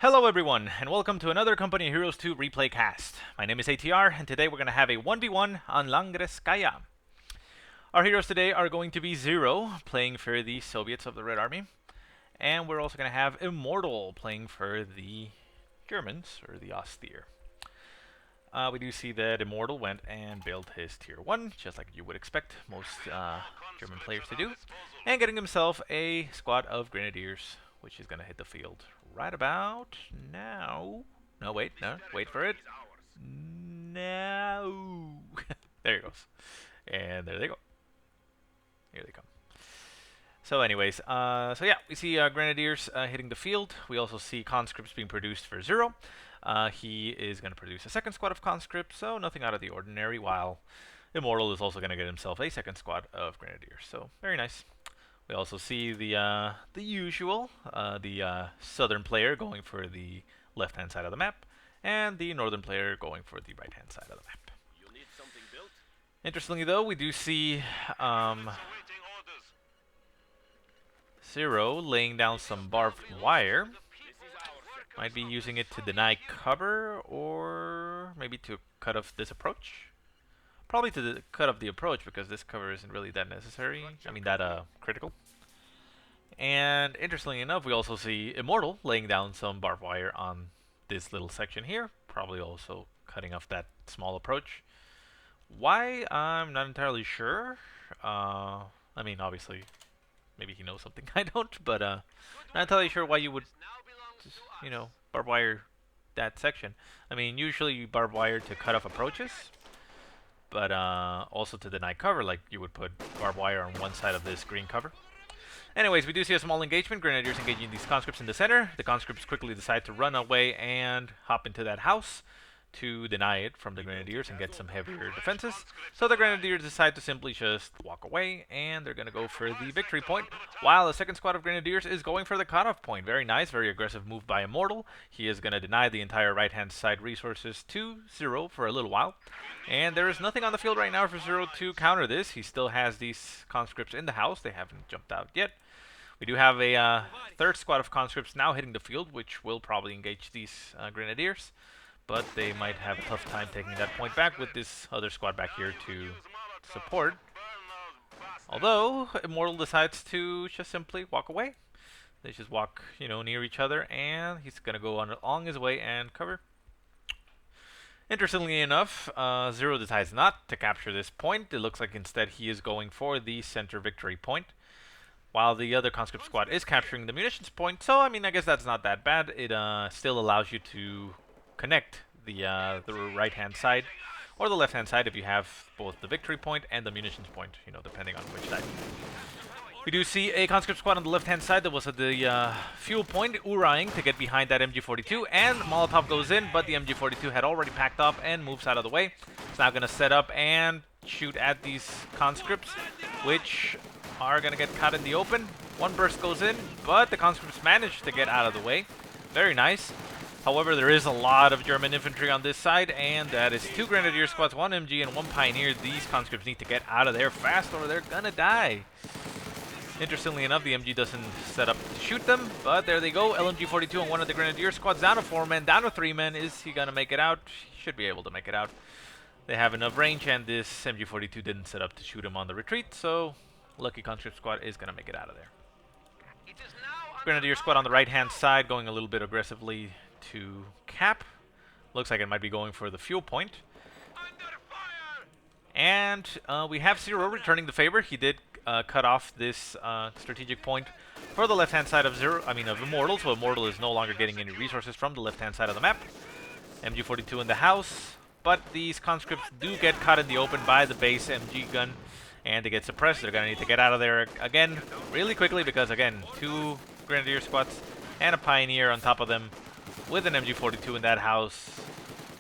Hello everyone, and welcome to another Company of Heroes 2 replay cast. My name is ATR, and today we're going to have a 1v1 on Langreskaya. Our heroes today are going to be Zero, playing for the Soviets of the Red Army, and we're also going to have Immortal, playing for the Germans, or the Austere. We do see that Immortal went and built his tier 1, just like you would expect most German players to do, and getting himself a squad of Grenadiers, which is going to hit the field right about now. No, wait, no, wait for it. No. There he goes. And there they go. Here they come. So anyways, so yeah, we see Grenadiers hitting the field. We also see conscripts being produced for Zero. He is going to produce a second squad of conscripts, so nothing out of the ordinary, while Immortal is also going to get himself a second squad of Grenadiers. So very nice. We also see the usual, the southern player going for the left-hand side of the map, and the northern player going for the right-hand side of the map. Interestingly, though, we do see Zero laying down some barbed wire. Might be using it to deny cover, or maybe to cut off this approach. Probably to cut off the approach, because this cover isn't really that necessary. I mean, that critical. And interestingly enough, we also see Immortal laying down some barbed wire on this little section here. Probably also cutting off that small approach. Why? I'm not entirely sure. I mean, obviously, maybe he knows something I don't, but not entirely sure why you would just, barbed wire that section. I mean, usually you barbed wire to cut off approaches, but also to deny cover, like you would put barbed wire on one side of this green cover. Anyways, we do see a small engagement. Grenadiers engaging these conscripts in the center. The conscripts quickly decide to run away and hop into that house to deny it from the Grenadiers and get some heavier defenses. So the Grenadiers decide to simply just walk away, and they're going to go for the victory point, while the second squad of Grenadiers is going for the cutoff point. Very nice, very aggressive move by Immortal. He is going to deny the entire right-hand side resources to Zero for a little while. And there is nothing on the field right now for Zero to counter this. He still has these conscripts in the house. They haven't jumped out yet. We do have a third squad of conscripts now hitting the field, which will probably engage these Grenadiers. But they might have a tough time taking that point back with this other squad back here to support. Although, Immortal decides to just simply walk away. They just walk, near each other, and he's going to go along his way and cover. Interestingly enough, Zero decides not to capture this point. It looks like instead he is going for the center victory point, while the other conscript squad is capturing the munitions point. So, I mean, I guess that's not that bad. It still allows you to connect the right-hand side or the left-hand side if you have both the victory point and the munitions point, depending on which side. We do see a conscript squad on the left-hand side that was at the fuel point, Uraying to get behind that MG42, and Molotov goes in, but the MG42 had already packed up and moves out of the way. It's now going to set up and shoot at these conscripts, which are going to get caught in the open. One burst goes in, but the conscripts manage to get out of the way. Very nice. However, there is a lot of German infantry on this side, and that is 2 Grenadier squads, 1 MG, and 1 Pioneer. These conscripts need to get out of there fast, or they're gonna die. Interestingly enough, the MG doesn't set up to shoot them, but there they go. LMG-42 and 1 of the Grenadier squads down to 4 men, down to 3 men. Is he gonna make it out? He should be able to make it out. They have enough range, and this MG-42 didn't set up to shoot him on the retreat, so lucky conscript squad is gonna make it out of there. Grenadier squad on the right-hand side going a little bit aggressively to cap. Looks like it might be going for the fuel point. And we have Zero returning the favor. He did cut off this strategic point for the left-hand side of Immortal, so Immortal is no longer getting any resources from the left-hand side of the map. MG42 in the house, but these conscripts do get caught in the open by the base MG gun, and they get suppressed. They're going to need to get out of there again really quickly because, again, 2 Grenadier squads and a Pioneer on top of them with an MG42 in that house.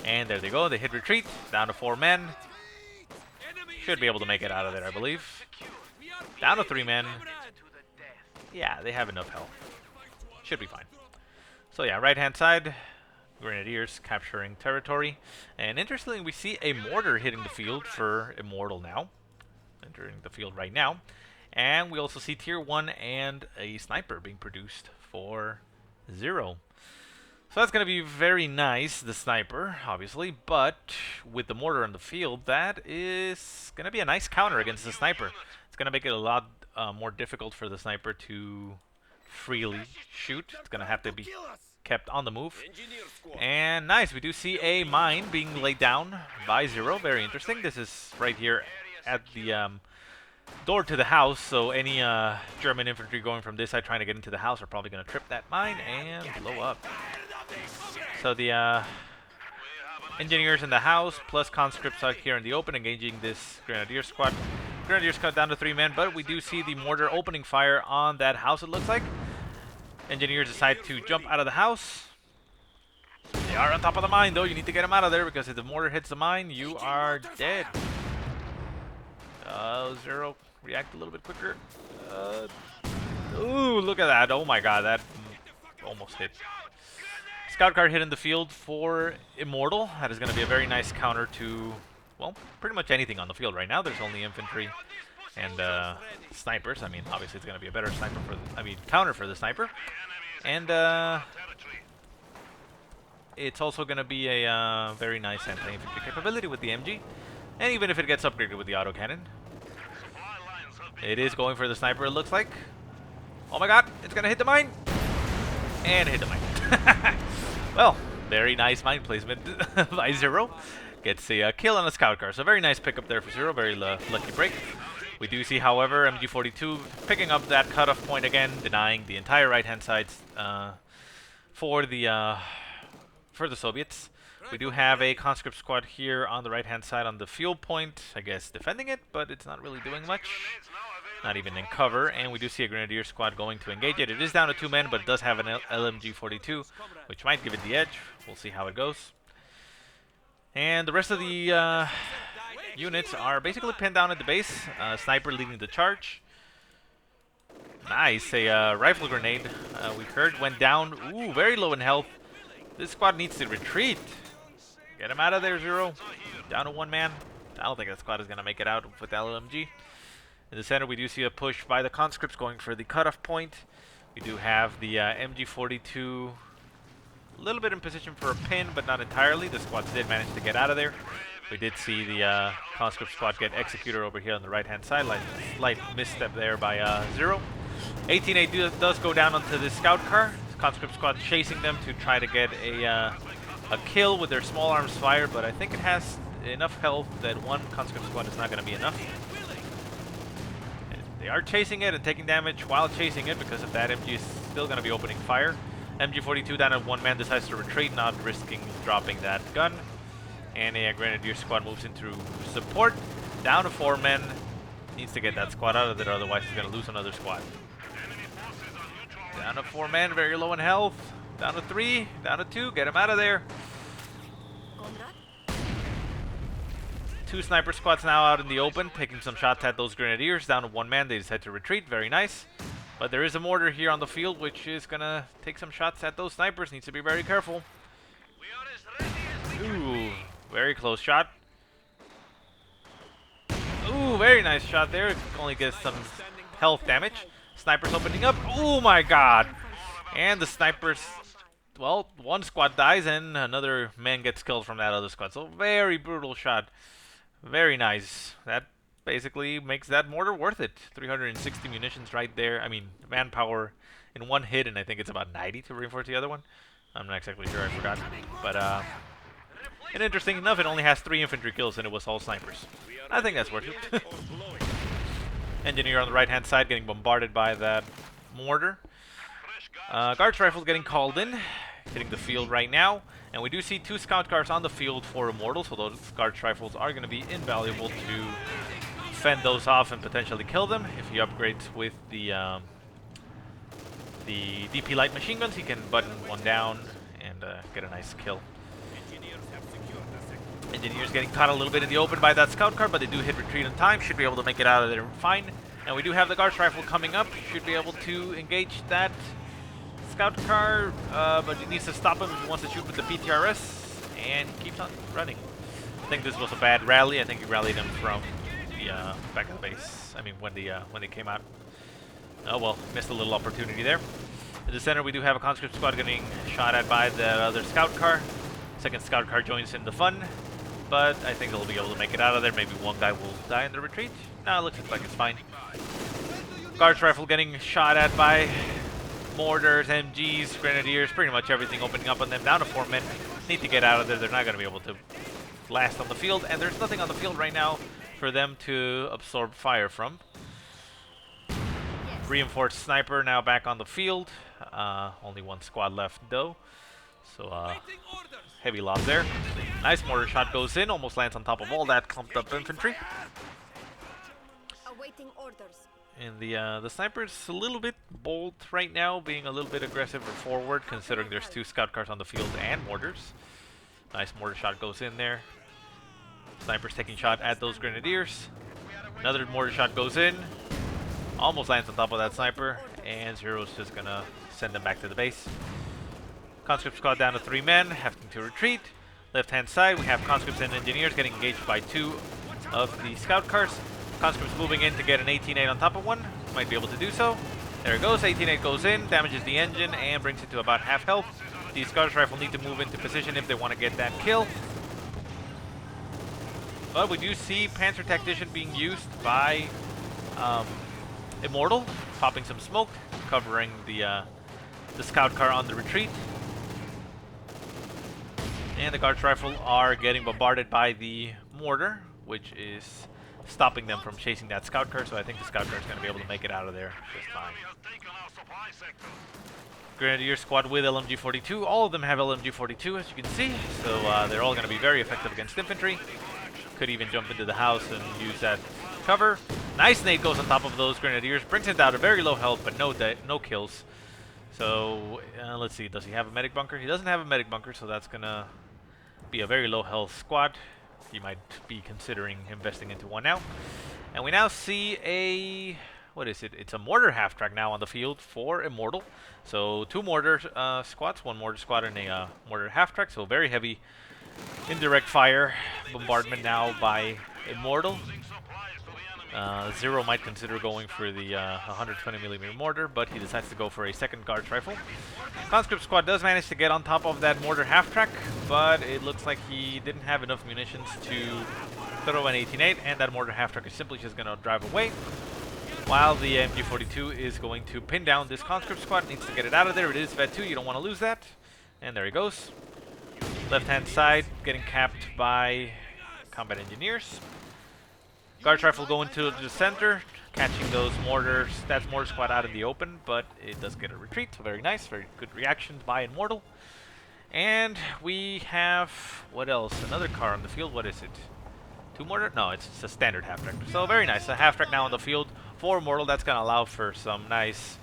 And there they go. They hit retreat. Down to 4 men. Should be able to make it out of there, I believe. Down to 3 men. Yeah, they have enough health. Should be fine. So yeah, right-hand side. Grenadiers capturing territory. And interestingly, we see a mortar hitting the field for Immortal now. Entering the field right now. And we also see tier 1 and a sniper being produced for Zero. So that's going to be very nice, the sniper, obviously, but with the mortar on the field, that is going to be a nice counter against the sniper. It's going to make it a lot more difficult for the sniper to freely shoot. It's going to have to be kept on the move. And nice, we do see a mine being laid down by Zero. Very interesting. This is right here at the door to the house, so any German infantry going from this side trying to get into the house are probably going to trip that mine and blow up. So the engineers in the house, plus conscripts out here in the open, engaging this grenadier squad. Grenadiers cut down to 3 men, but we do see the mortar opening fire on that house, it looks like. Engineers decide to jump out of the house. They are on top of the mine, though. You need to get them out of there, because if the mortar hits the mine, you are dead. Zero, react a little bit quicker. Ooh, look at that. Oh my god, that almost hit. Scout car hit in the field for Immortal. That is going to be a very nice counter to, well, pretty much anything on the field right now. There's only infantry and snipers. I mean, obviously it's going to be a better sniper for the, counter for the sniper. And it's also going to be a very nice anti-infantry capability with the MG. And even if it gets upgraded with the autocannon. It is going for the sniper, it looks like. Oh my god, it's going to hit the mine. And hit the mine. Well, very nice mine placement by Zero. Gets a kill on a scout car. So very nice pickup there for Zero. Very lucky break. We do see, however, MG42 picking up that cutoff point again, denying the entire right-hand side for the Soviets. We do have a conscript squad here on the right-hand side on the fuel point, I guess defending it, but it's not really doing much. Not even in cover, and we do see a grenadier squad going to engage it. It is down to 2 men, but it does have an LMG-42, which might give it the edge. We'll see how it goes. And the rest of the units are basically pinned down at the base. Sniper leading the charge. Nice, a rifle grenade we heard went down. Ooh, very low in health. This squad needs to retreat. Get him out of there, Zero. Down to 1 man. I don't think that squad is going to make it out with the LMG. In the center, we do see a push by the conscripts going for the cutoff point. We do have the MG42 a little bit in position for a pin, but not entirely. The squads did manage to get out of there. We did see the conscript squad get executor over here on the right-hand side. Slight misstep there by Zero. 18A does go down onto the scout car. The conscript squad chasing them to try to get a kill with their small arms fire, but I think it has enough health that one conscript squad is not going to be enough. They are chasing it and taking damage while chasing it because of that. MG is still going to be opening fire. MG42 down at 1 man decides to retreat, not risking dropping that gun. And a grenadier squad moves into support. Down to 4 men. Needs to get that squad out of there, otherwise he's going to lose another squad. Down to 4 men, very low in health. Down to 3, down to 2, get him out of there. 2 sniper squads now out in the open, taking some shots at those grenadiers. Down to 1 man, they decide to retreat, very nice. But there is a mortar here on the field, which is gonna take some shots at those snipers. Needs to be very careful. Ooh, very close shot. Ooh, very nice shot there. Only gets some health damage. Snipers opening up. Oh my god. And the snipers, well, 1 squad dies and another man gets killed from that other squad. So very brutal shot. Very nice. That basically makes that mortar worth it. 360 munitions right there. I mean, manpower in 1 hit, and I think it's about 90 to reinforce the other one. I'm not exactly sure, I forgot. But, and interesting enough, it only has 3 infantry kills, and it was all snipers. I think that's worth it. Engineer on the right-hand side getting bombarded by that mortar. Guards rifles getting called in, hitting the field right now. And we do see 2 scout cars on the field for Immortal, so those guards rifles are going to be invaluable to fend those off and potentially kill them. If he upgrades with the DP light machine guns, he can button 1 down and get a nice kill. Engineers getting caught a little bit in the open by that scout car, but they do hit retreat in time. Should be able to make it out of there fine. And we do have the guards rifle coming up. Should be able to engage that scout car, but he needs to stop him if he wants to shoot with the PTRS, and he keeps on running. I think this was a bad rally. I think he rallied him from the back of the base. I mean, when they came out. Oh well, missed a little opportunity there. In the center, we do have a conscript squad getting shot at by the other scout car. Second scout car joins in the fun, but I think they'll be able to make it out of there. Maybe one guy will die in the retreat. No, it looks like it's fine. Guards rifle getting shot at by mortars, MGs, grenadiers, pretty much everything opening up on them. Down to 4 men. Need to get out of there. They're not going to be able to last on the field, and there's nothing on the field right now for them to absorb fire from. Reinforced sniper now back on the field. Only one squad left though, so heavy loss there. Nice mortar shot goes in, almost lands on top of all that clumped up infantry. Awaiting orders. And the sniper's a little bit bold right now, being a little bit aggressive or forward, considering there's 2 scout cars on the field and mortars. Nice mortar shot goes in there. Sniper's taking shot at those grenadiers. Another mortar shot goes in. Almost lands on top of that sniper, and Zero's just gonna send them back to the base. Conscript squad down to 3 men, having to retreat. Left hand side, we have conscripts and engineers getting engaged by 2 of the scout cars. Conscripts moving in to get an 18-8 on top of one. Might be able to do so. There it goes, 18-8 goes in, damages the engine, and brings it to about half health. These Guards rifle need to move into position if they want to get that kill. But we do see Panzer Tactician being used by Immortal, popping some smoke, covering the scout car on the retreat. And the Guards rifle are getting bombarded by the mortar, which is stopping them from chasing that scout car, so I think the scout car is going to be able to make it out of there just fine. Grenadier squad with LMG-42. All of them have LMG-42, as you can see, so they're all going to be very effective against infantry. Could even jump into the house and use that cover. Nice nade goes on top of those grenadiers, brings it down to very low health, but no kills. So let's see, does he have a medic bunker? He doesn't have a medic bunker, so that's gonna be a very low health squad. He might be considering investing into one now. And we now see a, what is it? It's a mortar half track now on the field for Immortal. So 2 mortar squads, 1 mortar squad and a mortar half track. So very heavy indirect fire bombardment now by Immortal. Zero might consider going for the 120mm mortar, but he decides to go for a second Guards rifle. Conscript squad does manage to get on top of that mortar half-track, but it looks like he didn't have enough munitions to throw an 18-8, and that mortar half-track is simply just going to drive away, while the MG42 is going to pin down this conscript squad. Needs to get it out of there. It is Vet 2, you don't want to lose that. And there he goes. Left-hand side getting capped by combat engineers. Guards rifle going to the center, catching those mortars. That's mortar squad out in the open, but it does get a retreat. So very nice, very good reaction by Immortal. And we have, what else? Another car on the field. What is it? 2 mortar? No, it's a standard half track. So very nice. A half track now on the field for Immortal. That's going to allow for some nice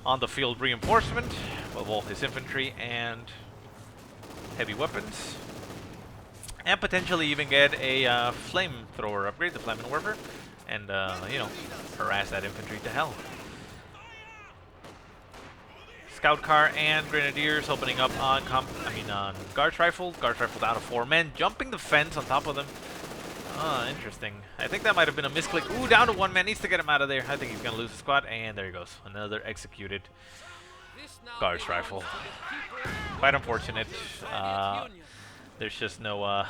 on the field reinforcement of all his infantry and heavy weapons. And potentially even get a flamethrower upgrade, the Flammenwerfer, and you know, harass that infantry to hell. Scout car and grenadiers opening up on Guards rifle. Guards rifle down to 4 men, jumping the fence on top of them. Interesting. I think that might have been a misclick. Ooh, down to 1 man. Needs to get him out of there. I think he's gonna lose the squad, and there he goes. Another executed Guards rifle. Quite unfortunate. There's just no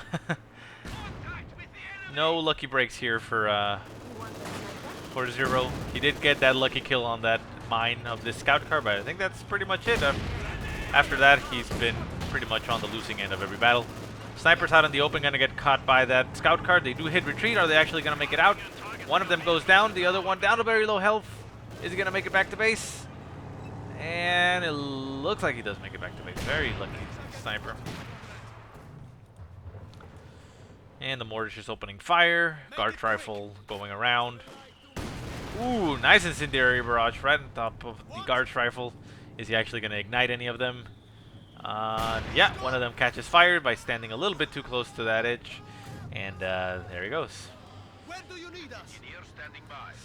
no lucky breaks here for Zero. He did get that lucky kill on that mine of this scout car, but I think that's pretty much it. After that, he's been pretty much on the losing end of every battle. Snipers out in the open gonna get caught by that scout car. They do hit retreat. Are they actually gonna make it out? One of them goes down, the other one down to very low health. Is he gonna make it back to base? And it looks like he does make it back to base. Very lucky sniper. And the mortar's just opening fire. Guards rifle going around. Ooh, nice incendiary barrage right on top of the Guards rifle. Is he actually going to ignite any of them? Yeah, one of them catches fire by standing a little bit too close to that edge. And there he goes.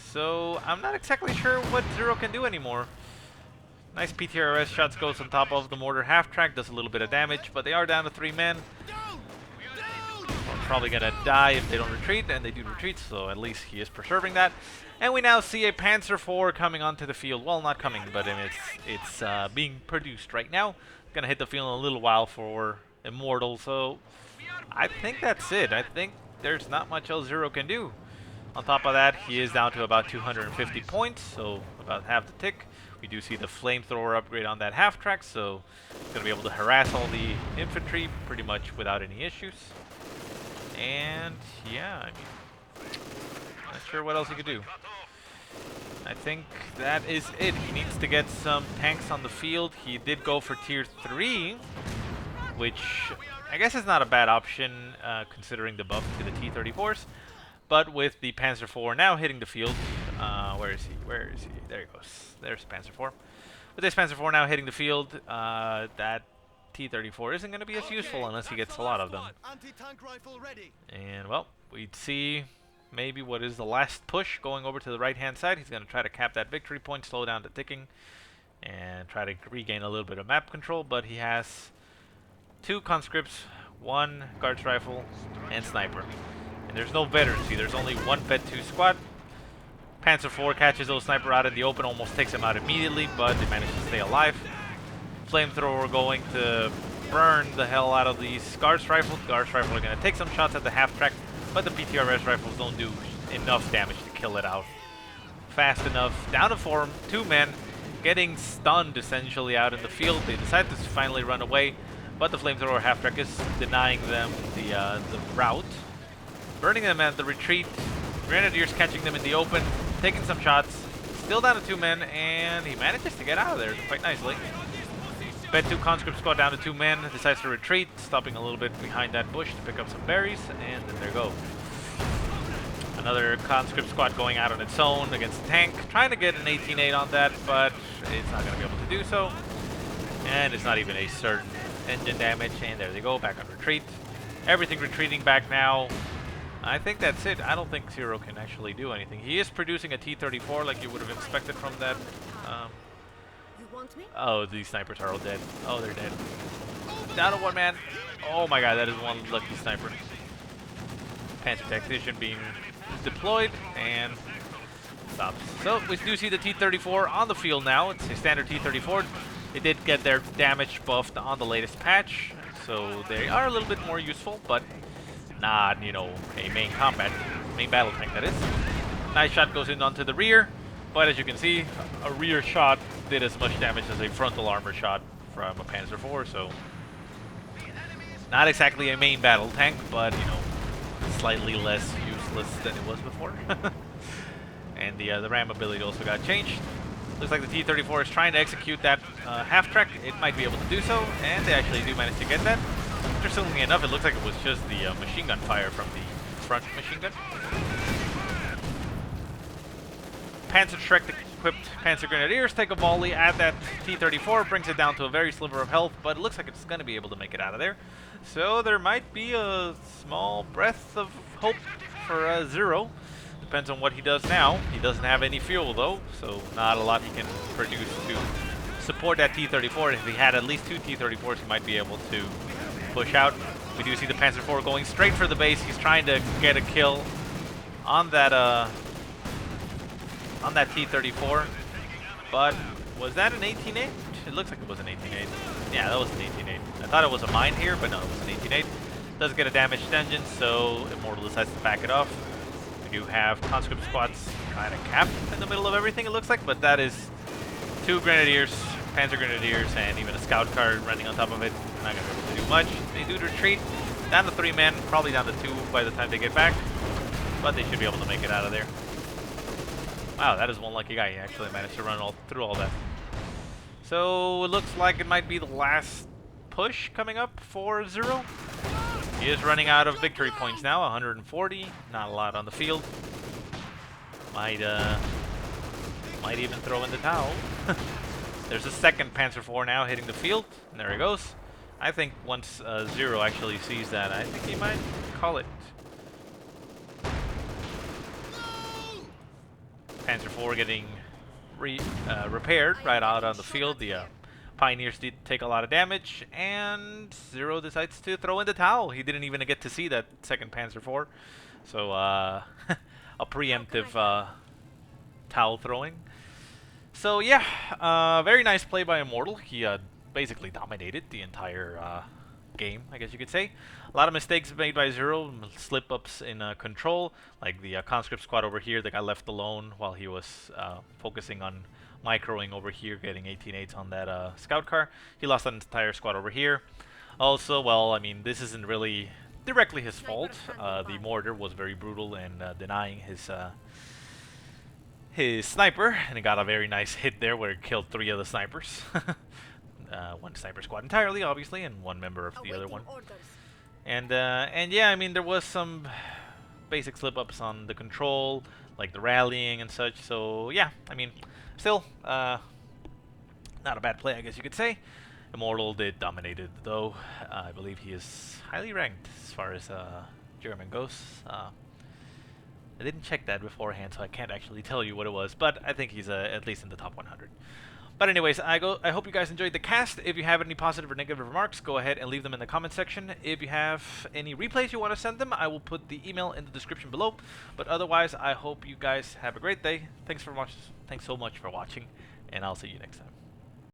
So I'm not exactly sure what Zero can do anymore. Nice PTRS shots goes on top of the mortar half track. Does a little bit of damage, but they are down to 3 men. probably gonna die if they don't retreat, and they do retreat, so at least he is preserving that. And we now see a Panzer IV coming onto the field. Well, not coming, but I mean, it's being produced right now. Gonna hit the field in a little while for Immortal, so I think that's it. I think there's not much else Zero can do. On top of that, he is down to about 250 points, so about half the tick. We do see the flamethrower upgrade on that half track, so he's going to be able to harass all the infantry pretty much without any issues. And yeah, I mean, not sure what else he could do. I think that is it. He needs to get some tanks on the field. He did go for tier 3, which I guess is not a bad option considering the buff to the T-34s. But with the Panzer IV now hitting the field, where is he? Where is he? There he goes. There's Panzer IV. With this Panzer IV now hitting the field, that T-34 isn't going to be as useful unless he gets a lot of them. And, well, we'd see maybe what is the last push going over to the right-hand side. He's going to try to cap that victory point, slow down the ticking, and try to regain a little bit of map control. But he has 2 conscripts, 1 guards rifle, and sniper. And there's no veterans. See, there's only 1 Vet 2 squad. Panzer IV catches those sniper out in the open, almost takes him out immediately, but they manage to stay alive. Flamethrower going to burn the hell out of these Guards rifle. Guards rifle are going to take some shots at the half track, but the PTRS rifles don't do enough damage to kill it out fast enough. Down to 2 men, getting stunned essentially out in the field. They decide to finally run away, but the Flamethrower half track is denying them the route. Burning them at the retreat, Grenadiers catching them in the open, taking some shots, still down to 2 men, and he manages to get out of there quite nicely. Vet 2 conscript squad down to 2 men, decides to retreat, stopping a little bit behind that bush to pick up some berries, and then there go. Another conscript squad going out on its own against a tank, trying to get an 18-8 on that, but it's not going to be able to do so. And it's not even a certain engine damage, and there they go, back on retreat. Everything retreating back now. I think that's it. I don't think Zero can actually do anything. He is producing a T-34 like you would have expected from that. Oh, these snipers are all dead. Oh, they're dead. Down to 1 man. Oh my god, that is 1 lucky sniper. Panzer Tactician being deployed and stops. So we do see the T-34 on the field now. It's a standard T-34. They did get their damage buffed on the latest patch, so they are a little bit more useful, but not, you know, a main battle tank, that is. Nice shot goes in onto the rear, but as you can see, a rear shot did as much damage as a frontal armor shot from a Panzer IV, so not exactly a main battle tank, but, you know, slightly less useless than it was before. And the RAM ability also got changed. Looks like the T-34 is trying to execute that half track. It might be able to do so, and they actually do manage to get that. Interestingly enough, it looks like it was just the machine gun fire from the front machine gun. Panzer Trek equipped Panzer Grenadiers take a volley at that T-34, brings it down to a very sliver of health, but it looks like it's going to be able to make it out of there. So there might be a small breath of hope for Zero. Depends on what he does now. He doesn't have any fuel though, so not a lot he can produce to support that T-34. If he had at least 2 T-34s, he might be able to push out. We do see the Panzer IV going straight for the base. He's trying to get a kill on that T-34. But was that an 18-8? It looks like it was an 18-8. Yeah, that was an 18-8. I thought it was a mine here, but no, it was an 18-8. Doesn't get a damaged engine, so Immortal decides to back it off. We do have conscript squads kind of capped in the middle of everything, it looks like, but that is 2 Grenadiers, Panzer Grenadiers, and even a scout car running on top of it. Not going to be able to do much. They do retreat. Down to 3 men, probably down to 2 by the time they get back. But they should be able to make it out of there. Wow, that is 1 lucky guy. He actually managed to run through all that. So it looks like it might be the last push coming up for Zero. He is running out of victory points now, 140. Not a lot on the field. Might even throw in the towel. There's a second Panzer IV now hitting the field, and there he goes. I think once Zero actually sees that, I think he might call it. Panzer IV getting repaired right out on the field. The Pioneers did take a lot of damage, and Zero decides to throw in the towel. He didn't even get to see that second Panzer IV. So, a preemptive towel throwing. So yeah, very nice play by Immortal. He basically dominated the entire game, I guess you could say. A lot of mistakes made by Zero, slip-ups in control, like the conscript squad over here that got left alone while he was focusing on microing over here, getting 18-8s on that scout car. He lost an entire squad over here. Also, well, I mean, this isn't really directly his fault. The mortar was very brutal in denying his sniper, and he got a very nice hit there where it killed 3 of the snipers. One sniper squad entirely, obviously, and 1 member of the other one. And yeah, I mean, there was some basic slip-ups on the control, like the rallying and such. So yeah, I mean, still, not a bad play, I guess you could say. Immortal did dominate it, though. I believe he is highly ranked as far as German goes. I didn't check that beforehand, so I can't actually tell you what it was, but I think he's at least in the top 100. But anyways, I hope you guys enjoyed the cast. If you have any positive or negative remarks, go ahead and leave them in the comment section. If you have any replays you want to send them, I will put the email in the description below. But otherwise, I hope you guys have a great day. Thanks so much for watching, and I'll see you next time.